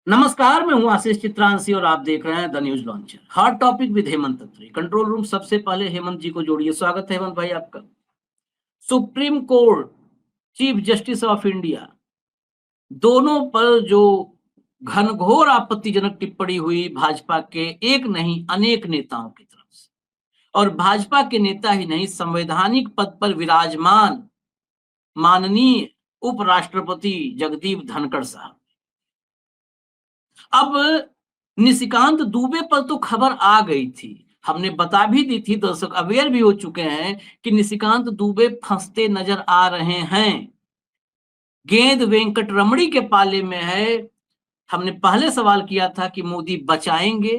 नमस्कार, मैं हूं आशीष चित्रांशी और आप देख रहे हैं the news launcher. Hot topic with Hemant Atri. Control room सबसे पहले हेमंत जी को जोड़िए। स्वागत है हेमंत भाई आपका। Supreme court, chief justice of India, दोनों पर जो घनघोर आपत्तिजनक टिप्पणी हुई भाजपा के एक नहीं अनेक नेताओं की तरफ से, और भाजपा के नेता ही नहीं, संवैधानिक पद पर विराजमान माननीय उपराष्ट्रपति जगदीप धनखड़ साहब, अब निशिकांत दुबे पर तो खबर आ गई थी, हमने बता भी दी थी, दर्शक अवेयर भी हो चुके हैं कि निशिकांत दुबे फंसते नजर आ रहे हैं। गेंद वेंकटरमणी के पाले में है। हमने पहले सवाल किया था कि मोदी बचाएंगे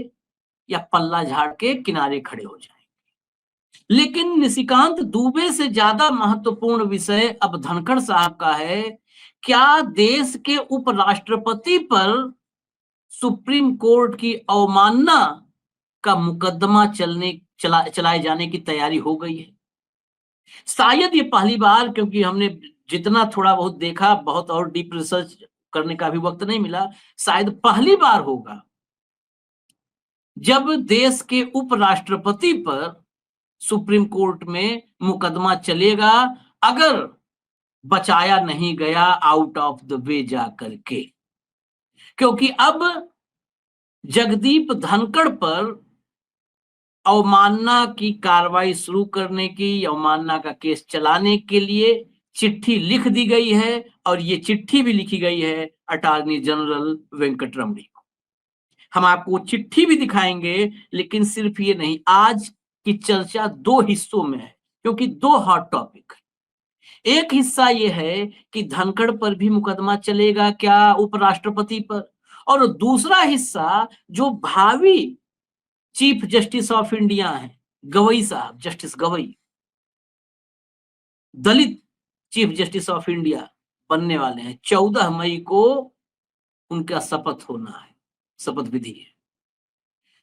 या पल्ला झाड़ के किनारे खड़े हो जाएंगे, लेकिन निशिकांत दुबे से ज्यादा महत्वपूर्ण विषय अब धनखड़ साहब का है। क्या देश के उपराष्ट्रपति पर सुप्रीम कोर्ट की अवमानना का मुकदमा चलाए जाने की तैयारी हो गई है? शायद ये पहली बार, क्योंकि हमने जितना थोड़ा बहुत देखा, बहुत और डीप रिसर्च करने का भी वक्त नहीं मिला, शायद पहली बार होगा जब देश के उपराष्ट्रपति पर सुप्रीम कोर्ट में मुकदमा चलेगा, अगर बचाया नहीं गया आउट ऑफ द वे जा करके। क्योंकि अब जगदीप धनखड़ पर अवमानना की कार्रवाई शुरू करने की, अवमानना का केस चलाने के लिए चिट्ठी लिख दी गई है, और ये चिट्ठी भी लिखी गई है अटॉर्नी जनरल वेंकटरमणी को। हम आपको चिट्ठी भी दिखाएंगे, लेकिन सिर्फ ये नहीं, आज की चर्चा दो हिस्सों में है, क्योंकि दो हॉट टॉपिक है। एक हिस्सा ये है कि धनखड़ पर भी मुकदमा चलेगा क्या, उपराष्ट्रपति पर, और दूसरा हिस्सा जो भावी चीफ जस्टिस ऑफ इंडिया है, गवई साहब, justice Gavai, Dalit chief justice of India बनने वाले हैं। 14 मई को उनका शपथ होना है, शपथ विधि है।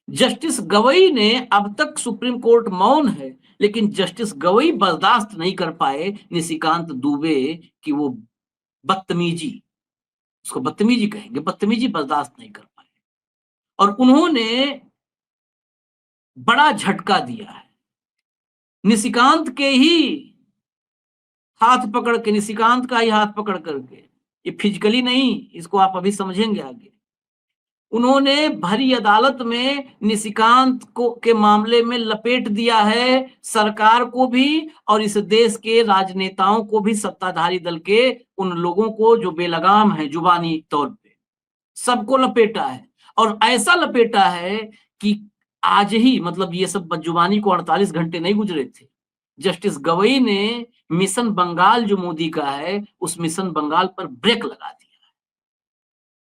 जस्टिस गवई ने, अब तक सुप्रीम कोर्ट मौन है, लेकिन जस्टिस गवई बर्दाश्त नहीं कर पाए निशिकांत दुबे की वो बदतमीजी, उसको बदतमीजी कहेंगे, बदतमीजी बर्दाश्त नहीं कर पाए, और उन्होंने बड़ा झटका दिया है। निशिकांत के ही हाथ पकड़ के, निशिकांत का ही हाथ पकड़ करके, ये फिजिकली नहीं, इसको आप अभी समझेंगे आगे, उन्होंने भरी अदालत में निशिकांत को के मामले में लपेट दिया है सरकार को भी, और इस देश के राजनेताओं को भी, सत्ताधारी दल के उन लोगों को जो बेलगाम है जुबानी तौर पे, सबको लपेटा है। और ऐसा लपेटा है कि आज ही, मतलब ये सब बदजुबानी को 48 घंटे नहीं गुजरे थे, जस्टिस गवई ने मिशन बंगाल जो मोदी का है, उस मिशन बंगाल पर ब्रेक लगा दिया।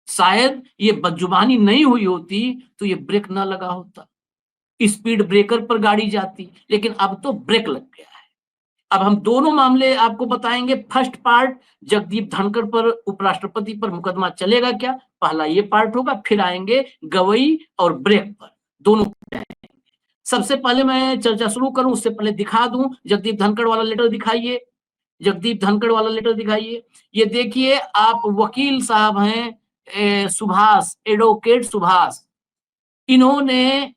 शायद ये बदजुबानी नहीं हुई होती तो ये ब्रेक ना लगा होता, स्पीड ब्रेकर पर गाड़ी जाती, लेकिन अब तो ब्रेक लग गया है। अब हम दोनों मामले आपको बताएंगे। फर्स्ट पार्ट, जगदीप धनखड़ पर, उपराष्ट्रपति पर मुकदमा चलेगा क्या, पहला ये पार्ट होगा। फिर आएंगे गवई और ब्रेक पर, दोनों। सबसे पहले मैं चर्चा शुरू करूं उससे पहले दिखा दूं, जगदीप धनखड़ वाला लेटर दिखाइए, जगदीप धनखड़ वाला लेटर दिखाइए। ये देखिए, आप वकील साहब हैं सुभाष, एडवोकेट सुभाष, इन्होंने,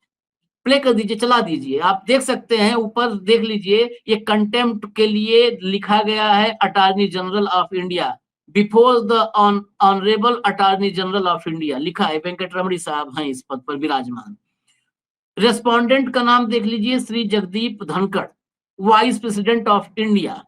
प्ले कर दीजिए, चला दीजिए, आप देख सकते हैं, ऊपर देख लीजिए, ये कंटेम्प्ट के लिए लिखा गया है attorney general of India, before the honourable attorney general of India लिखा है। वेंकटरमणी साहब हैं इस पद पर विराजमान। रेस्पोंडेंट का नाम देख लीजिए, Shri Jagdeep Dhankhar, vice president of India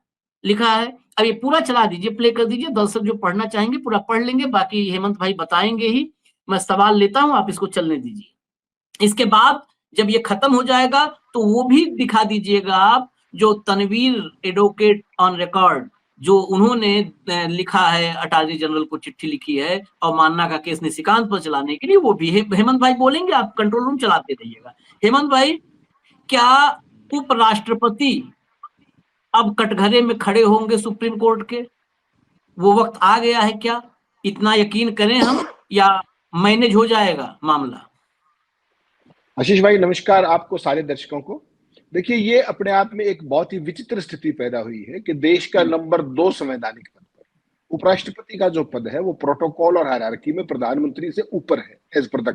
लिखा है। अब ये पूरा चला दीजिए, प्ले कर दीजिए, दर्शक जो पढ़ना चाहेंगे पूरा पढ़ लेंगे, बाकी हेमंत भाई बताएंगे ही, मैं सवाल लेता हूं, आप इसको चलने दीजिए। इसके बाद जब ये खत्म हो जाएगा तो वो भी दिखा दीजिएगा आप, जो तनवीर एडवोकेट ऑन रिकॉर्ड, जो उन्होंने लिखा है, अटॉर्नी जनरल को चिट्ठी लिखी है और मानना का केस निशिकांत पर चलाने के लिए, वो भी हेमंत भाई बोलेंगे, आप कंट्रोल रूम चलाते रहिएगा। हेमंत भाई, क्या उपराष्ट्रपति अब कटघरे में खड़े होंगे सुप्रीम कोर्ट के? वो वक्त आ गया है क्या? इतना यकीन करें हम, या मैनेज हो जाएगा मामला? आशीष भाई नमस्कार, आपको, सारे दर्शकों को। देखिए, ये अपने आप में एक बहुत ही विचित्र स्थिति पैदा हुई है कि देश का नंबर 2 संवैधानिक पद पर उपराष्ट्रपति का जो पद है वो प्रोटोकॉल और हायरार्की में प्रधानमंत्री से ऊपर है एज पर द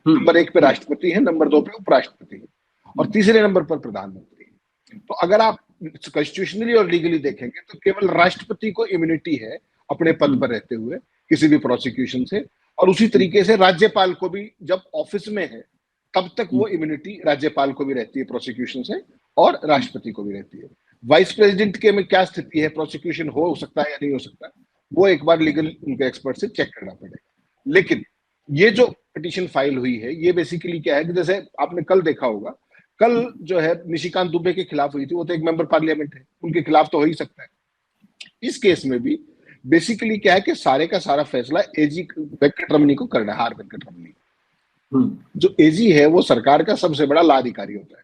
नंबर 1 पे राष्ट्रपति है, नंबर 2 पे उपराष्ट्रपति है और तीसरे नंबर पर प्रधानमंत्री है। तो अगर आप कॉन्स्टिट्यूशनली और लीगली देखेंगे तो केवल राष्ट्रपति को इम्यूनिटी है अपने पद पर रहते हुए किसी भी प्रोसिक्यूशन से, और उसी तरीके से राज्यपाल को भी जब ऑफिस में है तब तक वो इम्यूनिटी राज्यपाल को भी रहती है प्रोसिक्यूशन से और राष्ट्रपति को भी रहती है। वाइस प्रेसिडेंट के में क्या स्थिति है, प्रोसिक्यूशन हो सकता है या नहीं हो सकता, वो एक बार लीगल उनके एक्सपर्ट से चेक करना पड़ेगा। लेकिन ये जो पिटीशन फाइल हुई है ये बेसिकली क्या है कि जैसे आपने कल देखा होगा, कल जो है निशिकांत दुबे के खिलाफ हुई थी, वो तो एक मेंबर पार्लियामेंट है, उनके खिलाफ तो हो ही सकता है। इस केस में भी बेसिकली क्या है कि सारे का सारा फैसला एजी वेंकटरमनी को करना है, आर वेंकटरमनी। जो एजी है वो सरकार का सबसे बड़ा लाभ अधिकारी होता है,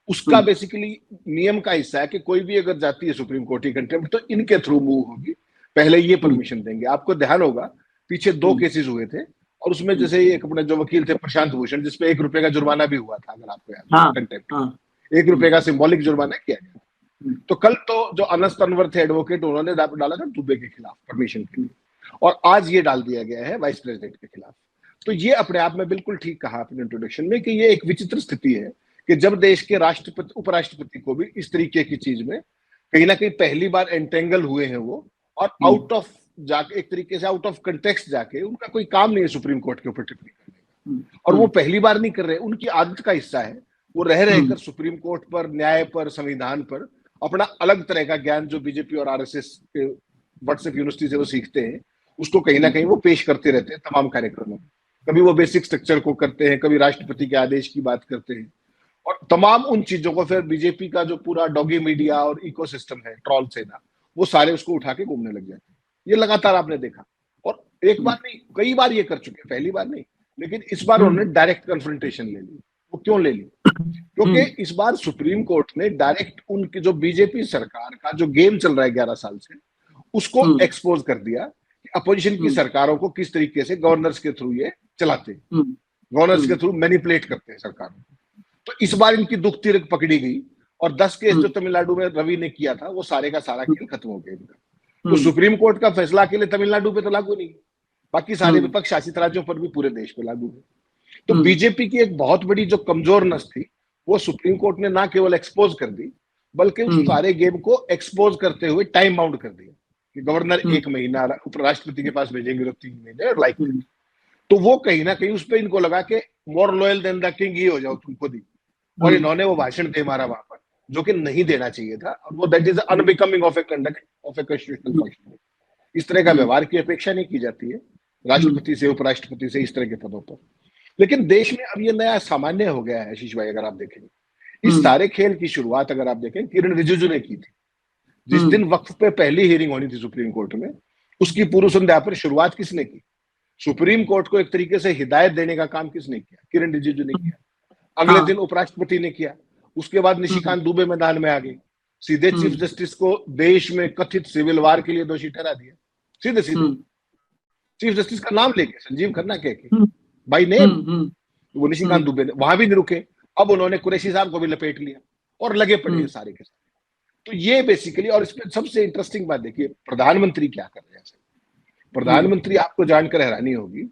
उसका बेसिकली नियम का हिस्सा है कि कोई भी अगर जाती है सुप्रीम कोर्ट की कंटेम्प्ट तो इनके थ्रू मूव होगी, पहले ये परमिशन देंगे। आपको ध्यान होगा पीछे 2 केसेस हुए थे और उसमें जैसे एक अपने जो वकील थे प्रशांत भूषण, जिसपे 1 रुपए का जुर्माना भी हुआ था, अगर आपको याद है, कंटेम्प्ट 1 रुपए का सिंबॉलिक जुर्माना किया गया। तो कल तो जो अनस अनवर थे एडवोकेट, उन्होंने डाला था दुबे के खिलाफ परमिशन के लिए, और आज ये डाल दिया गया है वाइस प्रेसिडेंट के खिलाफ। तो ये अपने आप में बिल्कुल ठीक कहा आपने इंट्रोडक्शन में कि ये एक विचित्र स्थिति है कि जब देश के राष्ट्रपति उपराष्ट्रपति को भी इस तरीके की चीज में कहीं ना कहीं पहली बार एंटेंगल हुए हैं वो, और आउट ऑफ जाके एक तरीके से आउट ऑफ कंटेक्स्ट जाके, उनका कोई काम नहीं है सुप्रीम कोर्ट के ऊपर टिप्पणी करने का, और वो पहली बार नहीं कर रहे, उनकी आदत का हिस्सा है। वो रह रहकर सुप्रीम कोर्ट पर, न्याय पर, संविधान पर अपना अलग तरह का ज्ञान जो बीजेपी और आरएसएस के व्हाट्सएप यूनिवर्सिटी से वो सीखते हैं, उसको कहीं ना कहीं वो पेश करते रहते हैं तमाम कार्यक्रमों में। कभी वो बेसिक स्ट्रक्चर को करते हैं, कभी राष्ट्रपति के आदेश की बात करते हैं, और तमाम उन चीजों को फिर बीजेपी का जो पूरा डॉगी मीडिया और इकोसिस्टम है, ट्रॉल सेना, वो सारे उसको उठा के घूमने लग जाते हैं। ये लगातार आपने देखा, और एक बार नहीं कई बार ये कर चुके, पहली बार नहीं, लेकिन इस बार उन्होंने डायरेक्ट कन्फ्रंटेशन ले ली। वो क्यों ले ली? क्योंकि इस बार सुप्रीम कोर्ट ने डायरेक्ट उनकी जो बीजेपी सरकार का जो गेम चल रहा है 11 साल से, उसको एक्सपोज कर दिया कि अपोजिशन की सरकारों को किस तरीके से गवर्नर्स के थ्रू ये चलाते हैं, गवर्नर्स के थ्रू मैनिपुलेट करते हैं सरकारों को। तो इस बार इनकी दुखती रग पकड़ी गई, और 10 केस जो तमिलनाडु में रवि ने किया था वो सारे का सारा खेल खत्म हो गया इनका। तो सुप्रीम कोर्ट का फैसला अकेले तमिलनाडु पे तो लागू नहीं, बाकी सारे विपक्ष शासित राज्यों पर भी पूरे देश पे लागू है। तो बीजेपी की एक बहुत बड़ी जो कमजोर नस थी वो सुप्रीम कोर्ट ने ना केवल एक्सपोज कर दी, बल्कि उस सारे गेम को एक्सपोज करते हुए टाइम बाउंड कर दिया कि गवर्नर 1 महीना उपराष्ट्रपति के पास भेजेंगे तो 3 महीने और लाइक। तो वो कहीं ना कहीं उस पर इनको लगा कि more loyal than the king ही हो जाओ तुम खुद ही, और इन्होंने वो भाषण दे मारा वहां पर, जो कि नहीं देना चाहिए था, और वो that is unbecoming of A conduct of a constitutional function. इस तरह का व्यवहार की अपेक्षा नहीं की जाती है राष्ट्रपति से, उपराष्ट्रपति से, इस तरह के पदों पर। लेकिन देश में अब ये नया सामान्य हो गया है आशीष भाई, अगर आप देखेंगे इस सारे खेल की शुरुआत अगर आप देखें किरण रिजिजू ने की थी। जिस दिन वक्फ पे पहली हियरिंग होनी थी सुप्रीम कोर्ट में, उसकी पूर्व संध्या पर शुरुआत किसने की? सुप्रीम कोर्ट को एक तरीके से हिदायत देने का काम किसने किया? किरण रिजिजू ने किया। अगले दिन उपराष्ट्रपति ने किया, उसके बाद निशिकांत दुबे मैदान में आ गई, सीधे चीफ जस्टिस को देश में कथित सिविल वार के लिए दोषी ठहरा दिया, सीधे सीधे चीफ जस्टिस का नाम लेके, संजीव खन्ना कह के बाय नेम। वो निशिकांत दुबे ने वहां भी नहीं रुके, अब उन्होंने कुरैशी साहब को भी लपेट लिया और लगे पड़े सारे के सारे। तो ये बेसिकली, और इसमें सबसे इंटरेस्टिंग बात देखिए प्रधानमंत्री क्या कर रहे हैं। प्रधानमंत्री, आपको जानकर हैरानी होगी,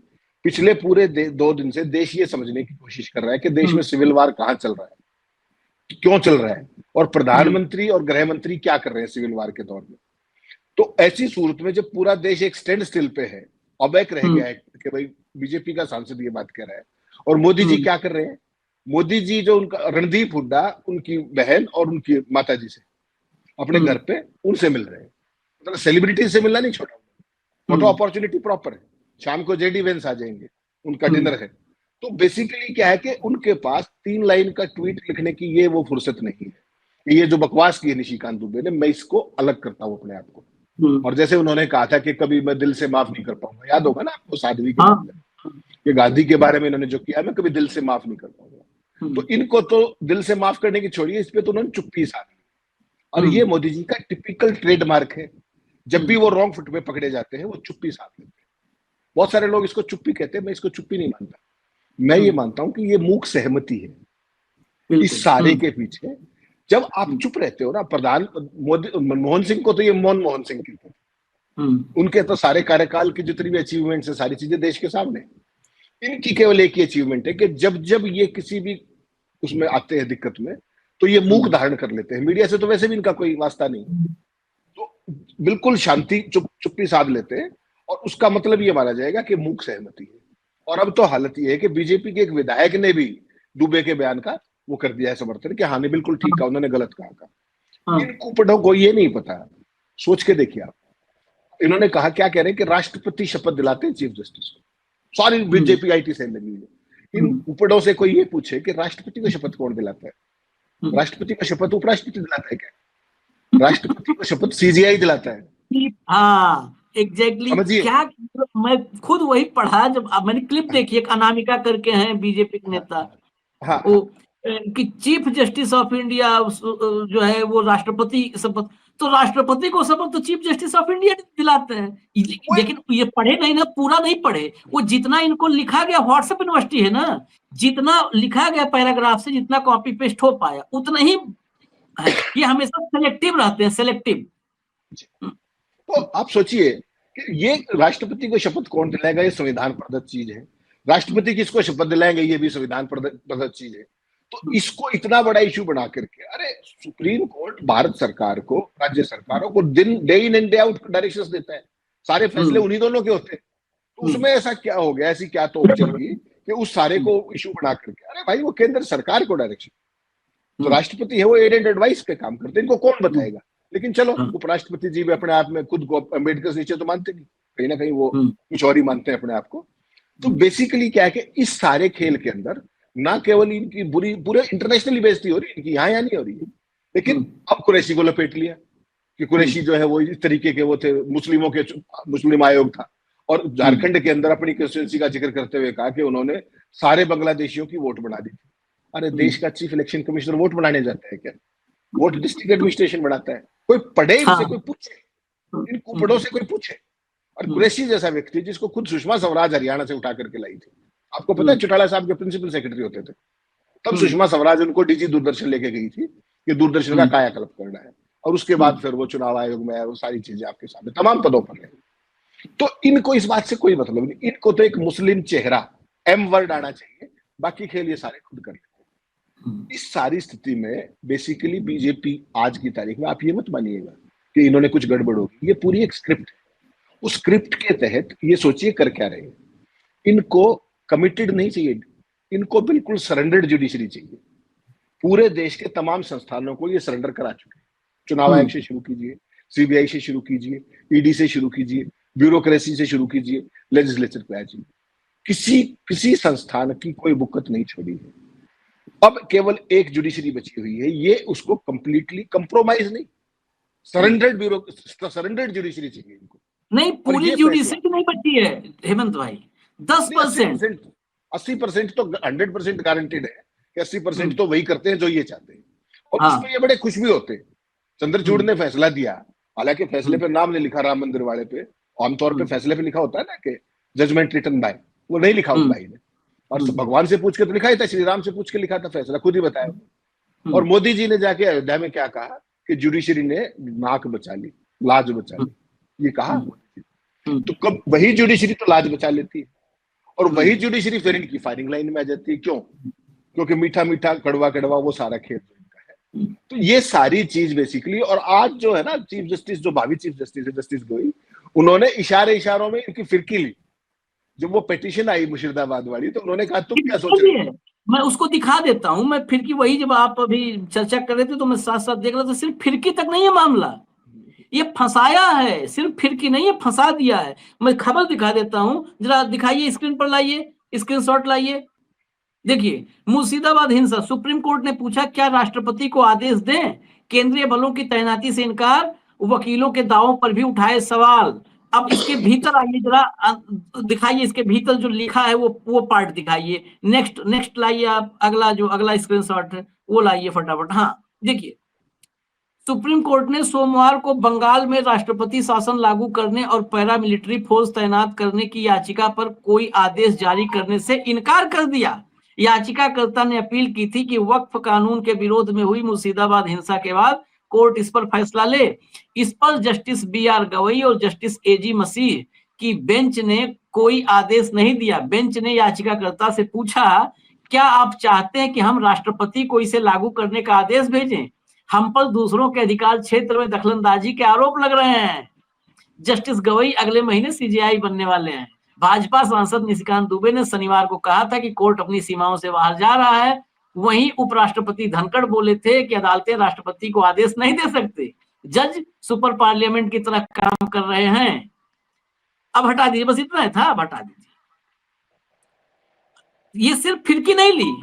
पिछले पूरे 2 दिन से देश ये समझने की कोशिश कर रहा है कि देश में सिविल वार कहां चल रहा है, क्यों चल रहा है, और प्रधानमंत्री और गृह मंत्री क्या कर रहे हैं सिविल वार के दौर में। तो ऐसी सूरत में जब पूरा देश एक स्टैंड स्टिल पे है, अबैक रह गया है कि भाई बीजेपी का सांसद ये बात कह रहा है, और मोदी जी क्या कर रहे हैं? मोदी जी जो उनका रणदीप हुड्डा, उनकी बहन और उनकी माता जी से अपने घर पे उनसे मिल रहे हैं। मतलब सेलिब्रिटी से मिलना नहीं छोटा, फोटो अपॉर्चुनिटी प्रॉपर है। शाम को जेडी वेंस आ जाएंगे, उनका डिनर है। तो बेसिकली क्या है कि उनके पास 3 लाइन का ट्वीट लिखने की ये वो फुर्सत नहीं है। ये जो बकवास की है निशिकांत दुबे ने, मैं इसको अलग करता हूं अपने आप को। और जैसे उन्होंने कहा था कि कभी मैं दिल से माफ नहीं कर पाऊंगा, याद होगा ना आपको साध्वी के बारे में, कि गांधी के बारे में इन्होंने जो किया मैं कभी दिल से माफ नहीं कर पाऊंगा। तो इनको तो दिल से माफ करने की छोड़िए, इस पे तो उन्होंने चुप्पी साध ली। और ये मोदी जी का टिपिकल ट्रेडमार्क है, जब भी वो रॉन्ग फुट पे पकड़े जाते हैं वो चुप्पी साध लेते हैं। बहुत सारे लोग इसको चुप्पी कहते हैं, मैं इसको चुप्पी नहीं मानता। मैं ये मानता हूं कि ये मूक सहमति है इस सारे के पीछे। जब आप चुप रहते हो ना, मोहन सिंह को तो ये मनमोहन सिंह कहते थे, उनके तो सारे कार्यकाल की जितनी भी अचीवमेंट्स है, सारी चीजें देश के सामने। इनकी केवल एक ही अचीवमेंट है कि जब जब ये किसी भी उसमें आते हैं दिक्कत में, तो ये मूक धारण कर लेते हैं। मीडिया से तो वैसे भी इनका कोई वास्ता नहीं, तो बिल्कुल शांति चुप्पी साध लेते हैं, और उसका मतलब ये माना जाएगा कि मूक सहमति है। और अब तो हालत ये है कि बीजेपी के एक विधायक ने भी दुबे के बयान का वो कर दिया है समर्थन कि हाँ, नहीं बिल्कुल ठीक कहा, उन्होंने गलत कहा। इन कुपड़ों को ये नहीं पता, सोच के देखिए आप, इन्होंने कहा क्या कह रहे हैं कि राष्ट्रपति शपथ दिलाते हैं चीफ जस्टिस को। सारी बीजेपी आईटी सेल लगी हुई है। इन उपड़ों से कोई ये पूछे कि राष्ट्रपति को शपथ कौन दिलाता है? राष्ट्रपति को शपथ उपराष्ट्रपति दिलाता है क्या? राष्ट्रपति को शपथ सीजीआई दिलाता है। हाँ एग्जैक्टली क्या, मैं खुद वही पढ़ा जब मैंने क्लिप देखी, एक अनामिका करके हैं बीजेपी के नेता, हाँ, वो कि चीफ जस्टिस ऑफ इंडिया जो है वो राष्ट्रपति शपथ, तो राष्ट्रपति को शपथ तो चीफ जस्टिस ऑफ इंडिया दिलाते हैं। लेकिन ये पढ़े नहीं ना, पूरा नहीं पढ़े। वो जितना इनको लिखा गया, व्हाट्सएप यूनिवर्सिटी है ना, जितना लिखा गया पैराग्राफ से जितना कॉपी पेस्ट हो पाया उतना ही है। ये हमेशा सेलेक्टिव रहते हैं, सेलेक्टिव। तो आप सोचिए कि ये राष्ट्रपति को शपथ कौन दिलाएगा? ये संविधान प्रदत्त चीज है। राष्ट्रपति किसको शपथ दिलाएंगे? ये भी संविधान प्रदत्त चीज है। तो इसको इतना बड़ा इश्यू बना करके, अरे सुप्रीम कोर्ट भारत सरकार को, राज्य सरकारों को day in and day out directions देता है, सारे फैसले उन्हीं दोनों के होते हैं। तो उसमें ऐसा क्या हो गया, ऐसी क्या तो चलेगी कि उस सारे को इश्यू बना करके, अरे भाई वो केंद्र सरकार को डायरेक्शन, तो राष्ट्रपति है वो एड एंड एडवाइस पे काम करते हैं, इनको कौन बताएगा? लेकिन चलो, उपराष्ट्रपति जी भी अपने आप में खुद को अम्बेडकर से नीचे तो मानते नहीं, कहीं ना कहीं वो कुछ और ही मानते हैं अपने आप को। तो बेसिकली क्या है कि इस सारे खेल के अंदर ना केवल इनकी बुरी पूरे इंटरनेशनली बेइज्जती हो रही है, इनकी यहाँ नहीं हो रही है, लेकिन अब कुरैशी को लपेट लिया कि कुरैशी जो है वो इस तरीके के वो थे, मुस्लिमों के मुस्लिम आयोग था, और झारखंड के अंदर अपनी कंस्टिट्यूंसी का जिक्र करते हुए कहा कि उन्होंने सारे बांग्लादेशियों की वोट बना दी थी। अरे देश का चीफ इलेक्शन कमिश्नर वोट बनाने जाता है क्या? वोट डिस्ट्रिक्ट एडमिनिस्ट्रेशन बनाता है। कोई पढ़े इनसे, कोई पूछे, इन कुपड़ों से कोई पूछे। और कुरैशी जैसा व्यक्ति जिसको खुद सुषमा स्वराज हरियाणा से उठा करके लाई थी, आपको पता है चौटाला साहब के प्रिंसिपल सेक्रेटरी होते थे, तब सुषमा स्वराज उनको डीजी दूरदर्शन लेके गई थी कि दूरदर्शन का कायाकल्प करना है, और उसके बाद फिर वो चुनाव आयोग में वो सारी चीजें आपके सामने तमाम पदों पर रहे। तो इनको इस बात से कोई मतलब नहीं, इनको तो एक मुस्लिम चेहरा एम वर्ड आना चाहिए, बाकी खेल ये सारे खुद कर लेते हैं। इस सारी स्थिति में बेसिकली बीजेपी आज की तारीख में, आप ये मत मानिएगा कि इन्होंने कुछ गड़बड़ होगी, ये पूरी एक स्क्रिप्ट है। उस स्क्रिप्ट के तहत ये सोचिए कर क्या रहे हैं। इनको कमिटेड नहीं चाहिए, इनको बिल्कुल सरेंडर्ड जुडिशरी चाहिए। पूरे देश के तमाम संस्थानों को ये सरेंडर करा चुके हैं। चुनाव आयोग से शुरू कीजिए, सीबीआई से शुरू कीजिए, ईडी से शुरू कीजिए, ब्यूरोक्रेसी से शुरू कीजिए, लेजिस्लेचर पे आ जाइए, किसी संस्थान की कोई बुक्कत नहीं छोड़ी है। अब केवल एक जुडिशरी बची हुई है, ये उसको कंप्लीटली कंप्रोमाइज नहीं, सरेंडर्ड जुडिशरी चाहिए इनको। नहीं, पूरी जुडिशरी नहीं बची है हेमंत भाई, 10%, 80% तो 100% गारंटेड है कि 80% तो वही करते हैं जो ये चाहते हैं, और उसमें ये बड़े खुश भी होते हैं। चंद्रचूड़ ने फैसला दिया, हालांकि फैसले पे नाम नहीं लिखा राम मंदिर वाले पे, आमतौर पे फैसले पे लिखा होता है ना कि जजमेंट रिटन बाय, वो नहीं लिखा उस भाई ने, और भगवान से पूछ के तो लिखा ही था, श्री राम से पूछ के लिखा था फैसला, खुद ही बताया। और मोदी जी ने जाके अयोध्या में क्या कहा कि जुडिशरी ने नाक बचा ली, लाज बचा ली, ये कहा। तो कब वही जुडिशरी तो लाज बचा लेती है, और वही जुडिशरी फिर इनकी फायरिंग लाइन में आ जाती है। क्यों? क्योंकि मीठा मीठा कड़वा कड़वा वो सारा खेल इनका है। तो ये सारी चीज बेसिकली, और आज जो है ना चीफ जस्टिस, जो भावी चीफ जस्टिस है जस्टिस गोयल, उन्होंने इशारों में इनकी फिरकी ली। जब वो पिटीशन आई मुर्शिदाबाद वाली, तो उन्होंने कहा तुम क्या सोच रहे हो? मैं उसको दिखा देता हूं, मैं फिरकी, वही जब आप अभी चर्चा कर रहे थे तो मैं साथ साथ देख रहा था, सिर्फ फिरकी तक नहीं है मामला, ये फंसाया है, सिर्फ फिरकी नहीं है, फंसा दिया है। मैं खबर दिखा देता हूं, जरा दिखाइए, स्क्रीन पर लाइए, स्क्रीनशॉट लाइए। देखिए, मुर्शिदाबाद हिंसा, सुप्रीम कोर्ट ने पूछा क्या राष्ट्रपति को आदेश दें, केंद्रीय बलों की तैनाती से इनकार, वकीलों के दावों पर भी उठाए सवाल। अब इसके भीतर आइए, जरा दिखाइए, इसके भीतर जो लिखा है वो पार्ट दिखाइए। नेक्स्ट लाइए आप, अगला स्क्रीनशॉट है वो लाइए फटाफट। हाँ देखिए, सुप्रीम कोर्ट ने सोमवार को बंगाल में राष्ट्रपति शासन लागू करने और पैरामिलिट्री फोर्स तैनात करने की याचिका पर कोई आदेश जारी करने से इनकार कर दिया। याचिकाकर्ता ने अपील की थी कि वक्फ कानून के विरोध में हुई मुर्शिदाबाद हिंसा के बाद कोर्ट इस पर फैसला ले। इस पर जस्टिस BR गवई और जस्टिस AG मसीह की बेंच ने कोई आदेश नहीं दिया। बेंच ने याचिकाकर्ता से पूछा, क्या आप चाहते हैं कि हम राष्ट्रपति को इसे लागू करने का आदेश भेजें? हम पर दूसरों के अधिकार क्षेत्र में दखलंदाजी के आरोप लग रहे हैं। जस्टिस गवई अगले महीने CJI बनने वाले हैं। भाजपा सांसद निशिकांत दुबे ने शनिवार को कहा था कि कोर्ट अपनी सीमाओं से बाहर जा रहा है। वहीं उपराष्ट्रपति धनखड़ बोले थे कि अदालतें राष्ट्रपति को आदेश नहीं दे सकते, जज सुपर पार्लियामेंट की तरह काम कर रहे हैं। अब हटा दीजिए, बस इतना था, अब हटा दीजिए। ये सिर्फ फिरकी नहीं ली,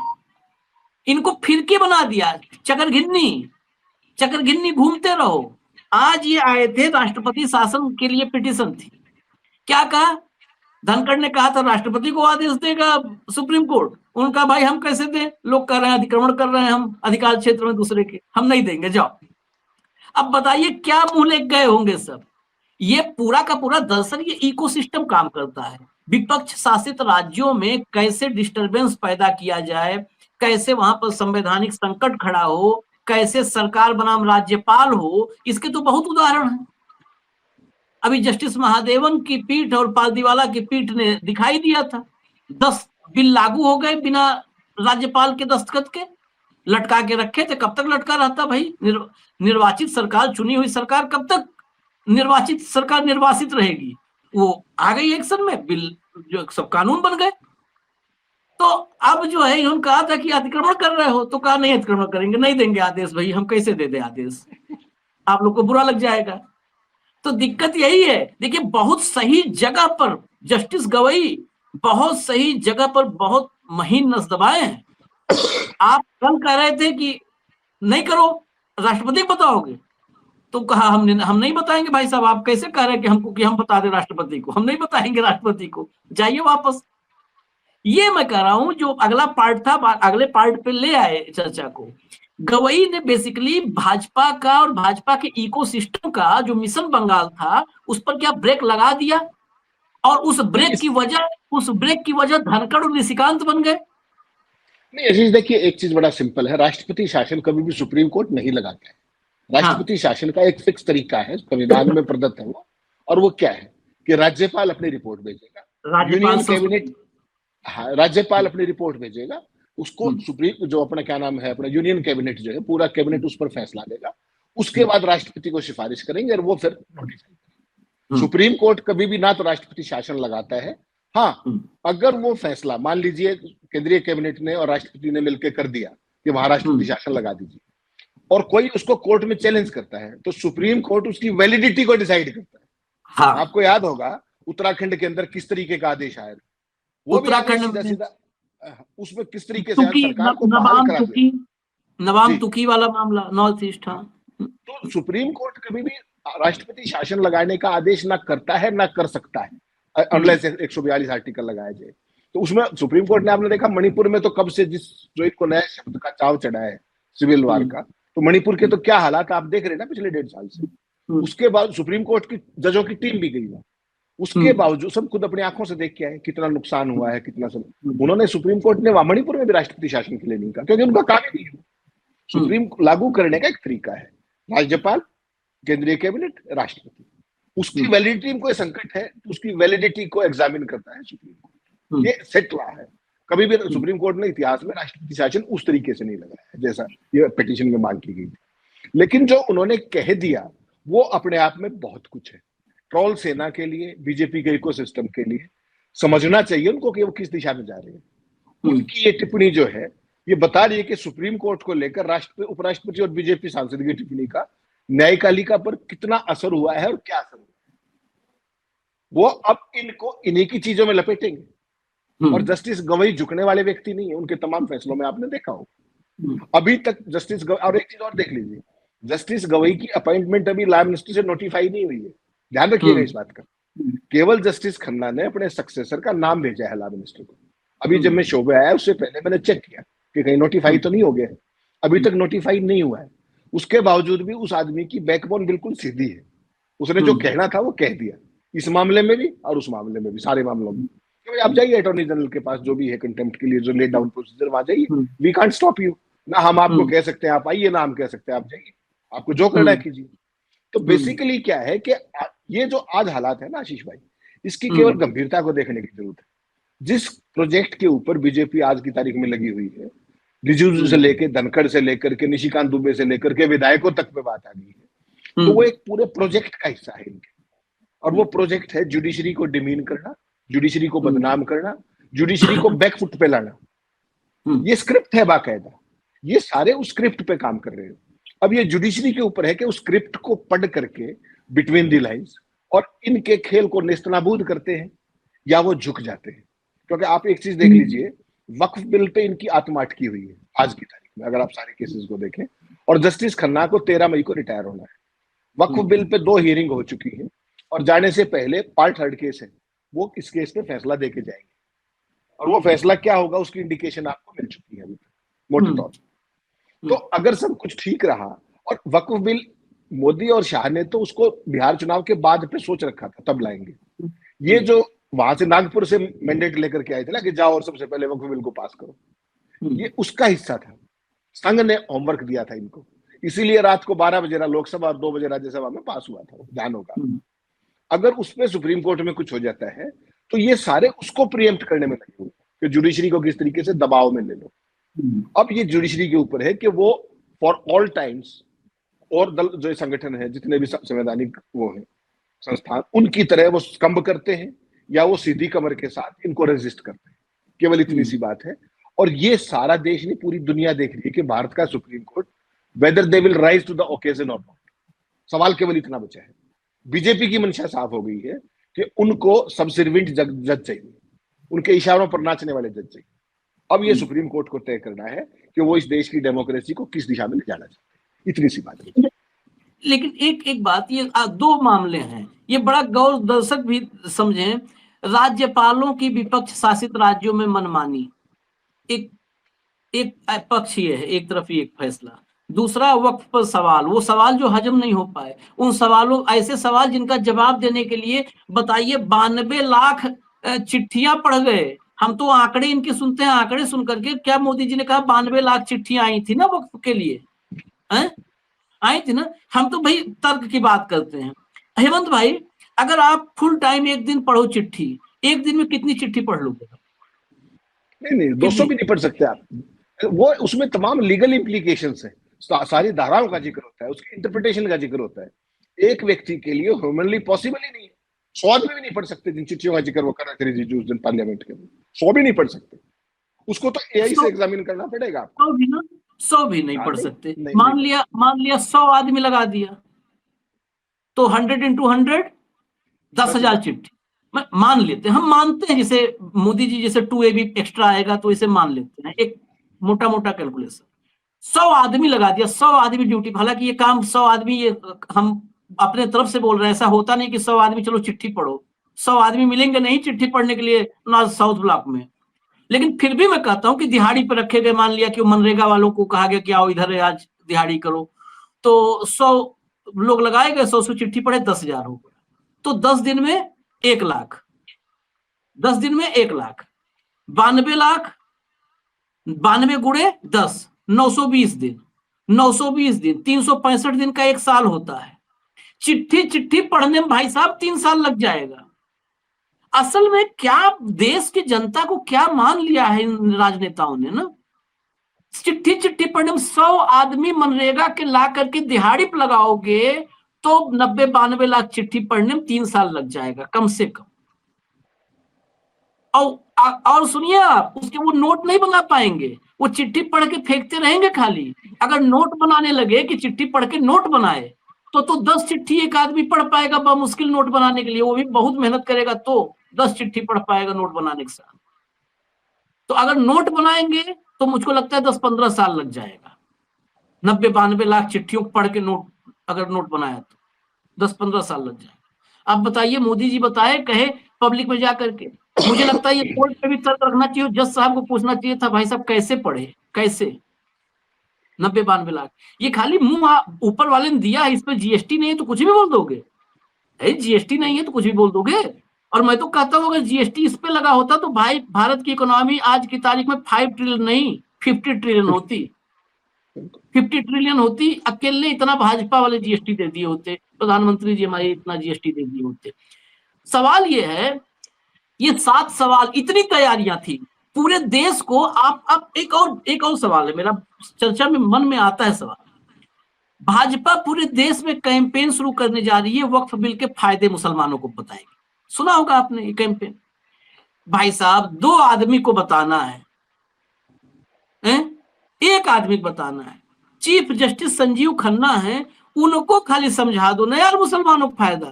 इनको फिरकी बना दिया, चकरघिन्नी घूमते रहो। आज ये आए थे, राष्ट्रपति शासन के लिए पिटीशन थी। क्या कहा? धनखड़ ने कहा था राष्ट्रपति को आदेश देगा सुप्रीम कोर्ट। उनका भाई हम कैसे दें, लोग कह रहे हैं अतिक्रमण कर रहे हैं हम अधिकार क्षेत्र में दूसरे के, हम नहीं देंगे, जाओ। अब बताइए क्या मुंह ले गए होंगे सब। ये पूरा का पूरा दरअसल ये इकोसिस्टम काम करता है। विपक्ष शासित राज्यों में कैसे डिस्टरबेंस पैदा किया जाए, कैसे वहां पर संवैधानिक संकट खड़ा हो, कैसे सरकार बनाम राज्यपाल हो, इसके तो बहुत उदाहरण हैं। अभी जस्टिस महादेवन की पीठ और पालदीवाला की पीठ ने दिखाई दिया था, 10 बिल लागू हो गए बिना राज्यपाल के दस्तखत के, लटका के रखे थे। कब तक लटका रहता भाई? निर्वाचित सरकार, चुनी हुई सरकार कब तक निर्वाचित सरकार निर्वासित रहेगी? वो आ गई एक्शन में, बिल जो सब कानून बन गए। तो अब जो है इन्होंने कहा था कि अतिक्रमण कर रहे हो, तो कहा नहीं अतिक्रमण करेंगे, नहीं देंगे आदेश। भाई हम कैसे दे दे आदेश, आप लोग को बुरा लग जाएगा। तो दिक्कत यही है। देखिए बहुत सही जगह पर जस्टिस गवई बहुत सही जगह पर बहुत महीन नस दबाए हैं। आप कल कह रहे थे कि नहीं करो, राष्ट्रपति को बताओगे, तो कहा हम नहीं बताएंगे। भाई साहब आप कैसे कह रहे हैं कि हमको कि हम बता दें राष्ट्रपति को? हम नहीं बताएंगे राष्ट्रपति को, जाइए वापस। ये मैं कह रहा हूं, जो अगला पार्ट था, अगले पार्ट पे ले आए चर्चा को। गवई ने बेसिकली भाजपा का और भाजपा के इकोसिस्टम का जो मिशन बंगाल था उस पर क्या ब्रेक लगा दिया, और उस ब्रेक की वजह धनखड़ और निशिकांत बन गए। नहीं अजीज देखिए, एक चीज बड़ा सिंपल है, राष्ट्रपति शासन कभी भी सुप्रीम कोर्ट नहीं लगाता है। राष्ट्रपति शासन का एक फिक्स तरीका है, संविधान में प्रदत्त है वो, और वो क्या है कि राज्यपाल अपनी रिपोर्ट भेजेगा, यूनियन कैबिनेट, हाँ राज्यपाल अपनी रिपोर्ट भेजेगा, उसको सुप्रीम जो अपना क्या नाम है अपना यूनियन कैबिनेट जो है पूरा कैबिनेट उस पर फैसला देगा, उसके बाद राष्ट्रपति को सिफारिश करेंगे और वो फिर नोटिफाई करेंगे। सुप्रीम कोर्ट कभी भी ना तो राष्ट्रपति शासन लगाता है, हाँ अगर वो फैसला मान लीजिए केंद्रीय कैबिनेट ने और राष्ट्रपति ने मिलकर कर दिया कि वहां राष्ट्रपति शासन लगा दीजिए, और कोई उसको कोर्ट में चैलेंज करता है, तो सुप्रीम कोर्ट उसकी वैलिडिटी को डिसाइड करता है। हाँ। आपको याद होगा उत्तराखंड के अंदर किस तरीके का आदेश आया, वो उत्तराखंड सीधा उसमें किस तरीके से सरकार को बहाल करा दिया, नवाम तुकी वाला मामला नॉर्थ ईस्ट। तो सुप्रीम कोर्ट कभी भी राष्ट्रपति शासन लगाने का आदेश ना करता है ना कर सकता है, अनलेस 142 आर्टिकल लगाया जाए। तो उसमें सुप्रीम कोर्ट ने आपने देखा मणिपुर में तो कब से जो एक को नया शब्द का चाव चढ़ा है सिविल वार का, तो मणिपुर के तो क्या हालात आप देख रहे हैं ना पिछले 1.5 साल से। उसके बाद सुप्रीम कोर्ट की जजों की टीम भी गई, उसके बावजूद सब खुद अपनी आंखों से देख के आए कितना नुकसान हुआ है, कितना सब। उन्होंने सुप्रीम कोर्ट ने मणिपुर में भी राष्ट्रपति शासन के लिए नहीं कहा, क्योंकि उनका काम ही नहीं है। सुप्रीम लागू करने का एक तरीका है, राज्यपाल, केंद्रीय कैबिनेट, राष्ट्रपति, उसकी वैलिडिटी में कोई संकट है तो उसकी वैलिडिटी को एग्जामिन करता है सुप्रीम कोर्ट। ये सेट लॉ है। कभी भी सुप्रीम कोर्ट ने इतिहास में राष्ट्रपति शासन उस तरीके से नहीं लगाया है जैसा ये पिटीशन में मांग की गई थी। लेकिन जो उन्होंने कह दिया वो अपने आप में बहुत कुछ है। ट्रोल सेना के लिए, बीजेपी के इकोसिस्टम के लिए समझना चाहिए उनको कि वो किस दिशा में जा रहे हैं। उनकी ये टिप्पणी जो है ये बता रही है कि सुप्रीम कोर्ट को लेकर राष्ट्रपति, उपराष्ट्रपति और बीजेपी सांसद की टिप्पणी का न्यायपालिका पर कितना असर हुआ है और क्या असर हुआ है, वो अब इनको इन्हीं की चीजों में लपेटेंगे। और जस्टिस गवई झुकने वाले व्यक्ति नहीं है, उनके तमाम फैसलों में आपने देखा हो अभी तक जस्टिस गवई। और एक चीज और देख लीजिए, जस्टिस गवई की अपॉइंटमेंट अभी लॉ मिनिस्ट्री से नोटिफाई नहीं हुई है, ध्यान रखिएगा इस बात का। केवल जस्टिस खन्ना ने अपने सक्सेसर का नाम भेजा है लॉ मिनिस्टर को। अभी जब मैं शो में आया उससे पहले मैंने चेक किया कि कहीं नोटिफाई तो नहीं हो गया है, अभी तक नोटिफाई नहीं हुआ है। उसके बावजूद भी उस आदमी की बैकबोन बिल्कुल सीधी है, उसने जो कहना था वो कह दिया, इस मामले में भी और उस मामले में भी, सारे मामलों में। आप जाइए अटॉर्नी जनरल के पास, जो भी है कंटेम्प्ट के लिए जो लेट डाउन प्रोसीजर, वहां जाइए, वी कांट स्टॉप यू ना। हम आपको कह सकते हैं आप आइए, ना हम कह सकते हैं आप जाइए, आपको जो करना है कीजिए। तो बेसिकली क्या है कि ये जो आज हालात है ना आशीष भाई, इसकी केवल गंभीरता को देखने की जरूरत है। जिस प्रोजेक्ट के ऊपर बीजेपी आज की तारीख में लगी हुई है, रिजिजू से लेकर धनखड़ से लेकर के निशिकांत दुबे से लेकर के विधायकों तक पे बात आ गई है, तो वो एक पूरे प्रोजेक्ट का हिस्सा है इनके। और वो प्रोजेक्ट है जुडिशरी को डिमीन करना, जुडिशरी को बदनाम करना, जुडिशरी को बैकफुट पे लाना। ये स्क्रिप्ट है बाकायदा, ये सारे उस स्क्रिप्ट पे काम कर रहे हो। अब ये जुडिशरी के ऊपर है कि उस स्क्रिप्ट को पढ़ करके बिटवीन दी लाइंस और इनके खेल को नेस्तनाबूद करते हैं या वो झुक जाते हैं। क्योंकि आप एक चीज देख लीजिए, वक्फ बिल पे इनकी आत्मा अटकी हुई है आज की तारीख में, अगर आप सारे केसेस को देखें। और जस्टिस खन्ना को 13 मई को रिटायर होना है। वक्फ बिल पे 2 हियरिंग हो चुकी है और जाने से पहले पार्ट 3 केस है, वो इस केस पे फैसला देके जाएंगे। और वो फैसला क्या होगा उसकी इंडिकेशन आपको मिल चुकी है अभी मोटे तौर पर। तो अगर सब कुछ ठीक रहा, और वक्फ बिल मोदी और शाह ने तो उसको बिहार चुनाव के बाद पे सोच रखा था, तब लाएंगे। ये जो वहां से नागपुर से मैंडेट लेकर के आए थे ना कि जाओ और सबसे पहले वक्फ बिल को पास करो, ये उसका हिस्सा था। संघ ने होमवर्क दिया था इनको, इसीलिए रात को 12 बजे लोकसभा और 2 बजे राज्यसभा में पास हुआ था, ध्यान होगा। अगर उसमें सुप्रीम कोर्ट में कुछ हो जाता है तो ये सारे उसको प्रीएम्प्ट करने में लगे हुए कि जुडिशरी को किस तरीके से दबाव में ले लो। अब ये जुडिशरी के ऊपर है कि वो फॉर ऑल टाइम्स, और दल जो संगठन है जितने भी संवैधानिक वो है संस्थान, उनकी तरह वो कंब करते हैं या वो सीधी कमर के साथ इनको रेजिस्ट करते हैं। केवल इतनी सी बात है। और ये सारा देश नहीं, पूरी दुनिया देख रही है कि भारत का supreme court whether they will rise to the occasion और नॉट। सवाल केवल इतना बचा है। बीजेपी की मंशा साफ हो गई है कि उनको सबसर्विएंट जज चाहिए, उनके इशारों पर नाचने वाले जज चाहिए। अब ये सुप्रीम कोर्ट को तय करना है कि वो इस देश की डेमोक्रेसी को किस दिशा में ले जाना चाहते हैं। इतनी सी बात है। लेकिन एक बात, ये 2 मामले हैं, ये बड़ा गौर दर्शक भी समझें। राज्यपालों की विपक्ष शासित राज्यों में मनमानी, एक पक्ष ये है, एक तरफ ही एक फैसला। दूसरा वक्फ पर सवाल, वो सवाल जो हजम नहीं हो पाए, उन सवालों, ऐसे सवाल जिनका जवाब देने के लिए बताइए 92 लाख चिट्ठियां पढ़ गए। हम तो आंकड़े इनके सुनते हैं, आंकड़े सुन करके क्या मोदी जी ने कहा 92 लाख चिट्ठियां आई थी ना वक्फ के लिए, आई थी ना। हम तो भाई तर्क की बात करते हैं। हेमंत भाई, अगर आप फुल टाइम एक दिन पढ़ो चिट्ठी, एक दिन में कितनी चिट्ठी पढ़ लोगे? नहीं 200 भी नहीं पढ़ सकते आप। वो उसमें तमाम लीगल इम्प्लीकेशंस है, सारी धाराओं का जिक्र होता है, उसकी इंटरप्रिटेशन का जिक्र होता है। एक व्यक्ति के लिए ह्यूमनली पॉसिबल ही नहीं है। 100 आदमी भी नहीं पढ़ सकते जिन चिट्ठियों का जिक्र वो कर रहे थे रिजिजू उस दिन पार्लियामेंट के अंदर। 100 भी नहीं पढ़ सकते, उसको तो एआई से एग्जामिन करना पड़ेगा आपको। 100 भी नहीं पढ़ सकते। मान लिया 100 आदमी लगा दिया तो 100 into 100 10,000 चिट्ठी मान लेते हैं, हम मानते हैं। जैसे मोदी जी जैसे 2 AB एक्स्ट्रा आएगा तो इसे मान लेते हैं, एक मोटा मोटा कैलकुलेशन। 100 आदमी लगा दिया, 100 आदमी ड्यूटी। हालांकि ये काम 100 आदमी, ये हम अपने तरफ से बोल रहे हैं, ऐसा होता नहीं कि 100 आदमी चलो चिट्ठी पढ़ो। 100 आदमी मिलेंगे नहीं चिट्ठी पढ़ने के लिए नॉर्थ साउथ ब्लॉक में। लेकिन फिर भी मैं कहता हूं कि दिहाड़ी पर रखे गए, मान लिया कि मनरेगा वालों को कहा गया कि आओ इधर आज दिहाड़ी करो, तो 100 लोग लगाए गए, 100 चिट्ठी पढ़े, 10,000 हो गया। तो 10 दिन में 1 लाख, 10 दिन में 1 लाख, 92 लाख, 92 गुणे 10, 920 दिन, 920 दिन, 365 दिन का 1 साल होता है। चिट्ठी पढ़ने में भाई साहब 3 साल लग जाएगा। असल में क्या देश की जनता को क्या मान लिया है इन राजनेताओं ने ना, चिट्ठी पढ़ने में 100 आदमी मनरेगा के ला करके दिहाड़ी पर लगाओगे तो 90-92 लाख चिट्ठी पढ़ने में 3 साल लग जाएगा कम से कम। और सुनिए आप, उसके वो नोट नहीं बना पाएंगे, वो चिट्ठी पढ़ के फेंकते रहेंगे खाली। अगर नोट बनाने लगे कि चिट्ठी पढ़ के नोट बनाए तो 10 चिट्ठी एक आदमी पढ़ पाएगा बामुश्किल नोट बनाने के लिए, वो भी बहुत मेहनत करेगा तो 10 चिट्ठी पढ़ पाएगा नोट बनाने के साथ। तो अगर नोट बनाएंगे तो मुझको लगता है 10-15 साल लग जाएगा। 90-92 लाख चिट्ठियों को पढ़ के नोट अगर नोट बनाया तो 10-15 साल लग जाएगा। अब बताइए, मोदी जी बताए, कहे पब्लिक में जाकर के, मुझे लगता है ये कोर्ट पे भी तर्क रखना चाहिए, जज साहब को पूछना चाहिए था, भाई साहब कैसे पढ़े, कैसे 90-92 लाख। ये खाली मुंह ऊपर वाले ने दिया है, इस पे जीएसटी नहीं है तो कुछ भी बोल दोगे, जीएसटी नहीं है तो कुछ भी बोल दोगे। और मैं तो कहता हूं अगर जीएसटी इस पे लगा होता तो भाई भारत की इकोनॉमी आज की तारीख में 5 ट्रिलियन नहीं 50 ट्रिलियन होती। 50 ट्रिलियन होती, अकेले इतना भाजपा वाले जीएसटी दे दिए होते, प्रधानमंत्री जी हमारे इतना जीएसटी दे दिए होते। सवाल ये है, ये 7 सवाल, इतनी तैयारियां थी पूरे देश को। आप अब एक और सवाल है मेरा, चर्चा में मन में आता है सवाल। भाजपा पूरे देश में कैंपेन शुरू करने जा रही है, वक्फ बिल के फायदे मुसलमानों को बताएगी। सुना होगा आपने ये कैंपेन। भाई साहब, 2 आदमी को बताना है, एक आदमी को बताना है, चीफ जस्टिस संजीव खन्ना है, उनको खाली समझा दो ना यार मुसलमानों को फायदा।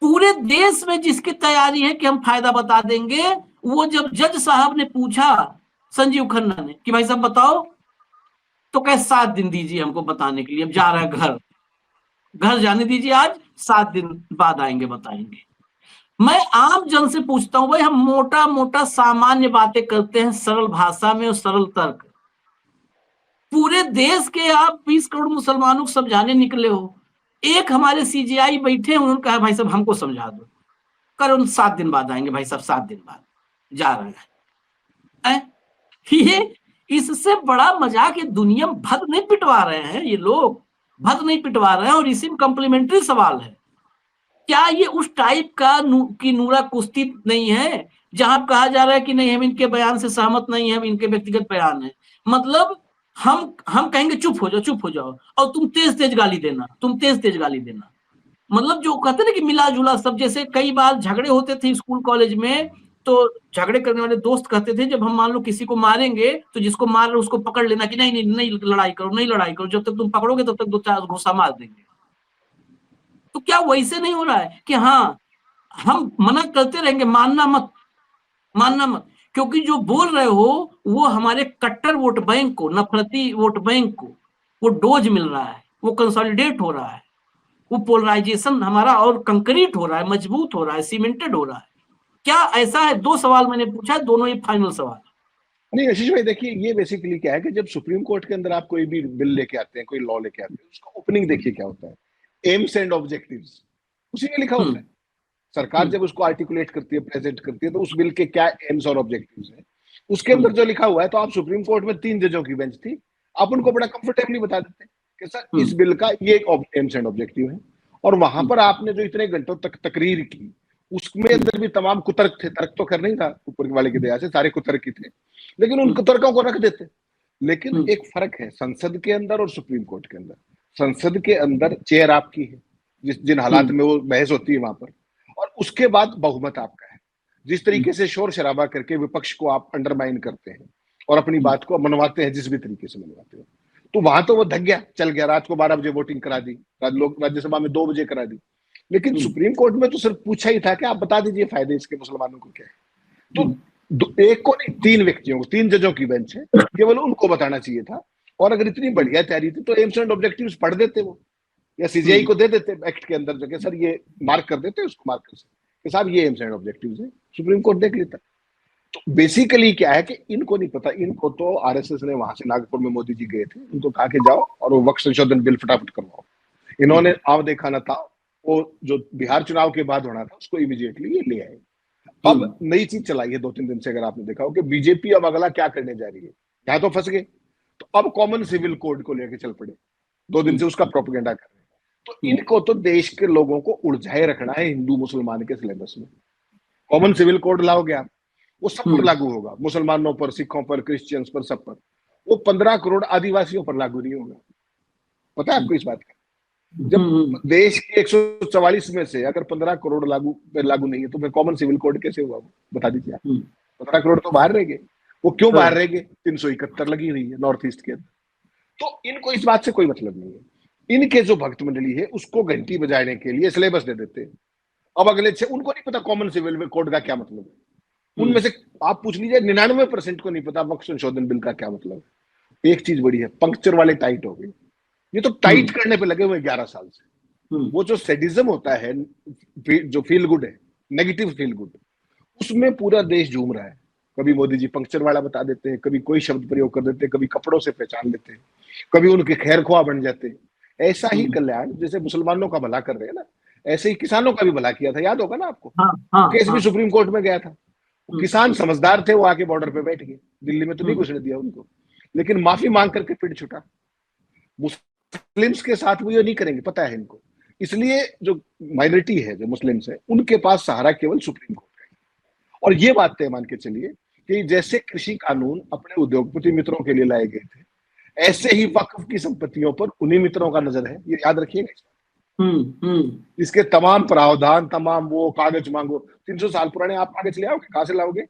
पूरे देश में जिसकी तैयारी है कि हम फायदा बता देंगे, वो जब जज साहब ने पूछा संजीव खन्ना ने कि भाई साहब बताओ, तो कहे 7 दिन दीजिए हमको बताने के लिए, अब जा रहा है घर जाने दीजिए, आज 7 दिन बाद आएंगे बताएंगे। मैं आम जन से पूछता हूं, भाई हम मोटा मोटा सामान्य बातें करते हैं सरल भाषा में और सरल तर्क। पूरे देश के आप 20 करोड़ मुसलमानों को समझाने निकले हो, एक हमारे सीजीआई बैठे हैं, उन्होंने कहा भाई साहब हमको समझा दो, कर 7 दिन बाद आएंगे भाई साहब, 7 दिन बाद जा रहा है। ये इससे बड़ा मजाक, ये दुनिया भद नहीं पिटवा रहे हैं ये लोग, भद नहीं पिटवा रहे हैं। और इसी में कम्प्लीमेंट्री सवाल है, क्या ये उस टाइप का की नूरा कुश्ती नहीं है जहां कहा जा रहा है कि नहीं हम इनके बयान से सहमत नहीं है, इनके व्यक्तिगत बयान है। मतलब हम कहेंगे चुप हो जाओ, और तुम तेज तेज गाली देना, मतलब जो कहते ना कि मिला जुला सब। जैसे कई बार झगड़े होते थे स्कूल कॉलेज में, तो झगड़े करने वाले दोस्त कहते थे जब हम मान लो किसी को मारेंगे तो जिसको मार रहे उसको पकड़ लेना कि नहीं लड़ाई करो, जब तक तुम पकड़ोगे तब तक 2-4 घुसा मार देंगे। तो क्या वैसे नहीं हो रहा है कि हाँ हम मना करते रहेंगे, मानना मत, क्योंकि जो बोल रहे हो वो हमारे कट्टर वोट बैंक को, नफरती वोट बैंक को वो डोज मिल रहा है, वो कंसोलिडेट हो रहा है, वो पोलराइजेशन हमारा और कंक्रीट हो रहा है, मजबूत हो रहा है, सीमेंटेड हो रहा है। क्या ऐसा है? 2 सवाल मैंने पूछा है, दोनों ही फाइनल सवाल। नहीं आशीष भाई, देखिए ये बेसिकली क्या है कि जब सुप्रीम कोर्ट के अंदर आप कोई भी बिल लेके आते हैं, कोई लॉ लेके आते हैं, उसका ओपनिंग देखिए क्या होता है, एम्स एंड ऑब्जेक्टिव्स, उसी में लिखा होता है। सरकार जब उसको आर्टिकुलेट करती है, प्रेजेंट करती है, तो उस बिल के क्या एम्स और ऑब्जेक्टिव्स हैं, उसके अंदर जो लिखा हुआ है। तो आप सुप्रीम कोर्ट में 3 जजों की बेंच थी, आप उनको बड़ा कंफर्टेबली बता देते हैं कि सर इस बिल का ये एम्स एंड ऑब्जेक्टिव है। और वहां पर आपने जो इतने घंटों तक तकरीर की, उसमें अंदर भी तमाम कुतर्क थे, तर्क तो कर नहीं था, ऊपर वाले की दया से सारे कुतर्क ही थे, लेकिन उन कुतर्कों को रख देते। लेकिन एक फर्क है संसद के अंदर और सुप्रीम कोर्ट के अंदर। संसद के अंदर चेयर आपकी है, जिन हालात में वो बहस होती है वहां पर, और उसके बाद बहुमत आपका है। जिस तरीके से शोर शराबा करके विपक्ष को आप अंडरमाइन करते हैं और अपनी बात को मनवाते हैं, जिस भी तरीके से मनवाते हो, तो वहां तो वो धक गया, चल गया। रात को 12 बजे वोटिंग करा दी, लोग राज्यसभा में 2 बजे करा दी। लेकिन सुप्रीम कोर्ट में तो सिर्फ पूछा ही था कि आप बता दीजिए फायदे इसके मुसलमानों को क्या है। तो एक को नहीं, 3 व्यक्तियों को, 3 जजों की बेंच है, केवल उनको बताना चाहिए था। और अगर इतनी बढ़िया तैयारी थी तो एम्स एंड ऑब्जेक्टिव्स पढ़ देते वो, या सीजीआई को दे देते एक्ट के अंदर जगह, सर ये मार्क कर देते, उसको मार्क कर सकते कि साहब ये एम्स एंड ऑब्जेक्टिव्स है, सुप्रीम कोर्ट देख लेता। तो बेसिकली क्या है कि इनको नहीं पता। इनको तो आरएसएस ने वहां से, नागपुर में मोदी जी गए थे, उनको कहा कि जाओ और वो वक्त संशोधन बिल फटाफट करवाओ। इन्होंने आव देखा ना था, वो जो बिहार चुनाव के बाद होना था उसको इमीडिएटली ये ले आए। अब नई चीज चलाई है 2-3 दिन से, अगर आपने देखा हो कि बीजेपी अब अगला क्या करने जा रही है। यहाँ तो फंस गए, तो अब कॉमन सिविल कोड को लेकर चल पड़े, 2 दिन से उसका प्रोपेगेंडा कर रहे हैं। तो इनको तो देश के लोगों को उलझाए रखना है हिंदू मुसलमान के सिलेबस में। कॉमन सिविल कोड लाओगे आप, वो सब पर लागू होगा, मुसलमानों पर, सिखों पर, क्रिश्चियंस पर, सब पर। वो 15 करोड़ आदिवासियों पर लागू नहीं होगा। पता है आपको इस बात का? जब देश के 144 में से अगर 15 करोड़ लागू नहीं है, तो फिर कॉमन सिविल कोड कैसे हुआ? बता दीजिए आप। 15 करोड़ तो बाहर रह गए। वो क्यों बाहर रह गए? 371 लगी हुई है नॉर्थ ईस्ट के अंदर। तो इनको इस बात से कोई मतलब नहीं है। इनके जो भक्त मंडली है उसको घंटी बजाने के लिए सिलेबस दे देते हैं। अब अगले उनको नहीं पता कॉमन सिविल कोड का क्या मतलब है। उनमें से आप पूछ लीजिए 99% को नहीं पता वक्त संशोधन बिल का क्या मतलब है। एक चीज बड़ी है, पंक्चर वाले टाइट हो गए। ये तो टाइट करने पे लगे हुए 11 साल से। वो जो सेडिज्म होता है, जो फील गुड है, नेगेटिव फील गुड, उसमें पूरा देश झूम रहा है। कभी मोदी जी पंक्चर वाला बता देते हैं, कभी कोई शब्द प्रयोग कर देते हैं, कभी कपड़ों से पहचान लेते हैं, कभी उनके खैर ख्वाह बन जाते हैं। ऐसा ही कल्याण जैसे मुसलमानों का भला कर रहे हैं ना, ऐसे ही किसानों का भी भला किया था। याद होगा ना आपको? केस भी सुप्रीम कोर्ट में गया था। किसान समझदार थे, वो आके बॉर्डर पे बैठ गए। दिल्ली में तो नहीं घुसने दिया उनको। लेकिन माफी मांग करके पेड़ छुटा। मुस्लिम्स के साथ वो ये नहीं करेंगे, पता है इनको। इसलिए जो माइनॉरिटी है, जो मुस्लिम्स है, उनके पास सहारा केवल सुप्रीम कोर्ट है। और ये बात तय मान के चलिए कि जैसे कृषि कानून अपने उद्योगपति मित्रों के लिए लाए गए थे, ऐसे ही वक्फ की संपत्तियों पर उन्हीं मित्रों का नजर है, ये याद रखिएगा। इसके तमाम प्रावधान, तमाम वो कागज मांगो, 300 साल पुराने आप कागज ले आओगे, कहां से लाओगे?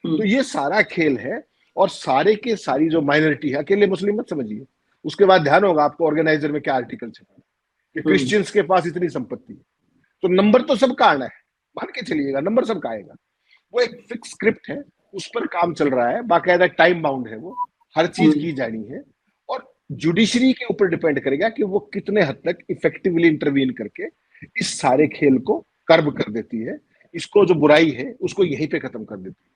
तो ये सारा खेल है। और सारे के सारी जो माइनॉरिटी है, अकेले मुस्लिम मत समझिए। उसके बाद ध्यान होगा आपको ऑर्गेनाइजर में क्या आर्टिकल छपा कि क्रिश्चियंस के पास इतनी संपत्ति है। तो नंबर तो सबका आना है, मान के चलिएगा, नंबर सबका आएगा। वो एक फिक्स स्क्रिप्ट है, उस पर काम चल रहा है, बाकायदा टाइम बाउंड है, वो हर चीज की जानी है। और जुडिशरी के ऊपर डिपेंड करेगा कि वो कितने हद तक इफेक्टिवली इंटरवीन करके इस सारे खेल को कर्ब कर देती है, इसको जो बुराई है उसको यहीं पे खत्म कर देती है।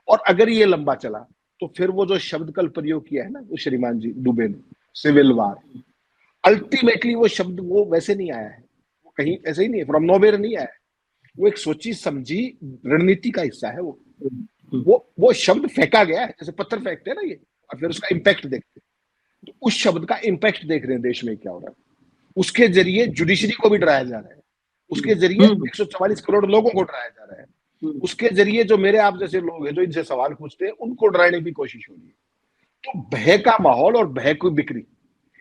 और अगर ये लंबा चला तो फिर वो जो शब्द कल प्रयोग किया है ना वो श्रीमान जी दुबे ने, सिविल वार, अल्टीमेटली वो शब्द वो वैसे नहीं आया है, वो कहीं ऐसे ही नहीं है, फ्रॉम नोवेयर नहीं आया है। वो एक सोची समझी रणनीति का हिस्सा है। वो शब्द फेंका गया है, जैसे पत्थर फेंकते हैं ना ये, और फिर उसका इम्पैक्ट देखते हैं। तो उस शब्द का इम्पैक्ट देख रहे हैं देश में क्या हो रहा है। उसके जरिए जुडिशरी को भी डराया जा रहा है, उसके जरिए 144 करोड़ लोगों को डराया जा रहा है, उसके जरिए जो मेरे आप जैसे लोग हैं जो इनसे सवाल पूछते हैं उनको डराने की कोशिश हो रही है। तो भय का माहौल और भय की बिक्री,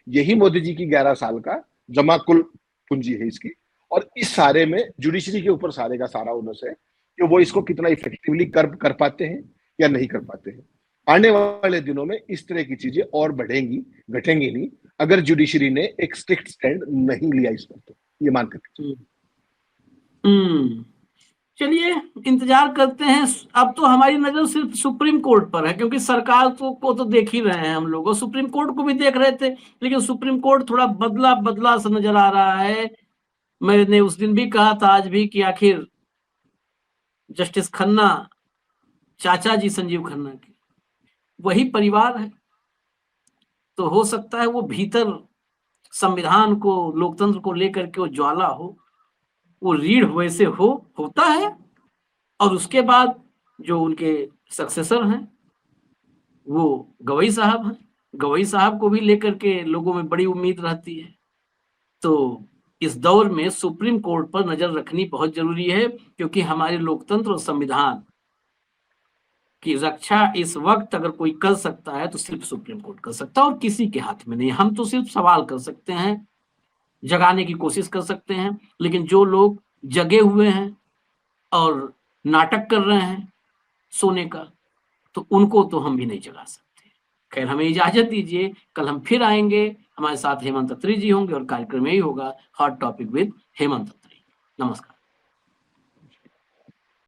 यही मोदी जी की 11 साल का जमा कुल पूंजी है इसकी। और इस सारे में जुडिशरी के ऊपर सारे का सारा ओनस है कि वो इसको कितना इफेक्टिवली कर पाते हैं या नहीं कर पाते हैं। आने वाले दिनों में इस तरह की चीजें और बढ़ेंगी, घटेंगी नहीं, अगर जुडिशरी ने एक स्ट्रिक्ट स्टैंड नहीं लिया इस पर। तो ये मान करके चलिए इंतजार करते हैं। अब तो हमारी नजर सिर्फ सुप्रीम कोर्ट पर है, क्योंकि सरकार को तो देख ही रहे हैं हम लोग, और सुप्रीम कोर्ट को भी देख रहे थे, लेकिन सुप्रीम कोर्ट थोड़ा बदला बदला सा नजर आ रहा है। मैंने उस दिन भी कहा था, आज भी, कि आखिर जस्टिस खन्ना, चाचा जी संजीव खन्ना के वही परिवार है। तो हो सकता है वो भीतर संविधान को, लोकतंत्र को लेकर के वो ज्वाला हो, वो रीढ़ वैसे होता है। और उसके बाद जो उनके सक्सेसर हैं वो गवई साहब हैं, गवई साहब को भी लेकर के लोगों में बड़ी उम्मीद रहती है। तो इस दौर में सुप्रीम कोर्ट पर नजर रखनी बहुत जरूरी है, क्योंकि हमारे लोकतंत्र और संविधान की रक्षा इस वक्त अगर कोई कर सकता है तो सिर्फ सुप्रीम कोर्ट कर सकता है, और किसी के हाथ में नहीं। हम तो सिर्फ सवाल कर सकते हैं, जगाने की कोशिश कर सकते हैं, लेकिन जो लोग जगे हुए हैं और नाटक कर रहे हैं सोने का, तो उनको तो हम भी नहीं जगा सकते। खैर, हमें इजाजत दीजिए, कल हम फिर आएंगे, हमारे साथ हेमंत अत्री जी होंगे और कार्यक्रम यही होगा हॉट टॉपिक विद हेमंत अत्री। नमस्कार।